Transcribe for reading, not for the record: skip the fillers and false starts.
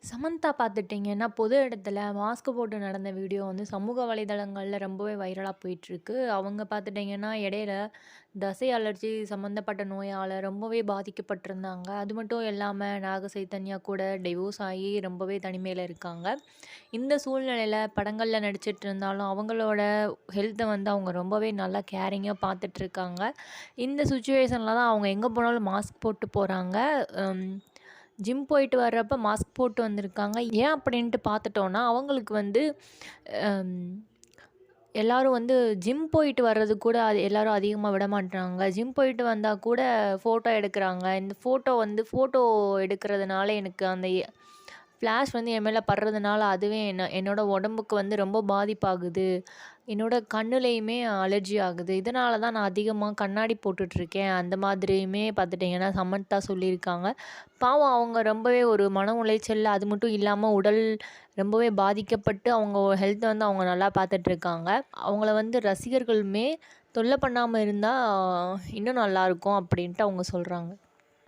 சமந்தா பார்த்துட்டிங்கன்னா, பொது இடத்துல மாஸ்க் போட்டு நடந்த வீடியோ வந்து சமூக வலைதளங்கள்ல ரொம்பவே வைரலா போயிட்டுருக்கு. அவங்க பார்த்துட்டிங்கன்னா, இடையில தசை அலர்ஜி சம்மந்தப்பட்ட நோயால ரொம்பவே பாதிக்கப்பட்டிருந்தாங்க. அது மட்டும் இல்லாம நாக சைத்தன்யா கூட டிவோர்ஸ் ஆகி ரொம்பவே தனிமையில இருக்காங்க. இந்த சூழ்நிலையில படங்கள்ல நடிச்சிட்டு இருந்தாலும், அவங்களோட ஹெல்த்த வந்து அவங்க ரொம்பவே நல்லா கேரிங்கா பார்த்துட்ருக்காங்க. இந்த சிச்சுவேஷன்ல தான் அவங்க எங்கே போனாலும் மாஸ்க் போட்டு போறாங்க. அம் ஜிம் போயிட்டு வர்றப்ப மாஸ்க் போட்டு வந்திருக்காங்க. ஏன் அப்படின்ட்டு பார்த்துட்டோன்னா, அவங்களுக்கு வந்து அம் எல்லாரும் வந்து ஜிம் போயிட்டு வர்றதுக்கு கூட அது எல்லாரும் அதிகமா விடமாட்றாங்க. ஜிம் போயிட்டு வந்தா கூட ஃபோட்டோ எடுக்குறாங்க. இந்த ஃபோட்டோ எடுக்கிறதுனால எனக்கு அந்த ஃப்ளாஷ் வந்து என் மேல படுறதுனால அதுவே என்னோட உடம்புக்கு வந்து ரொம்ப பாதிப்பாகுது. என்னோட கண்ணுலயுமே அலர்ஜி ஆகுது. இதனால தான் நான் அதிகமா கண்ணாடி போட்டுட்ருக்கேன். அந்த மாதிரியுமே பார்த்துட்டிங்கன்னா சமந்தா சொல்லியிருக்காங்க. பாவம் அவங்க ரொம்பவே ஒரு மன உளைச்சல்ல அது மட்டும் இல்லாம உடல் ரொம்பவே பாதிக்கப்பட்டு அவங்க ஹெல்த்த வந்து அவங்க நல்லா பார்த்துட்ருக்காங்க. அவங்கள வந்து ரசிகர்களுமே தொல்ல பண்ணாம இருந்தா இன்னும் நல்லாயிருக்கும் அப்படின்ட்டு அவங்க சொல்றாங்க.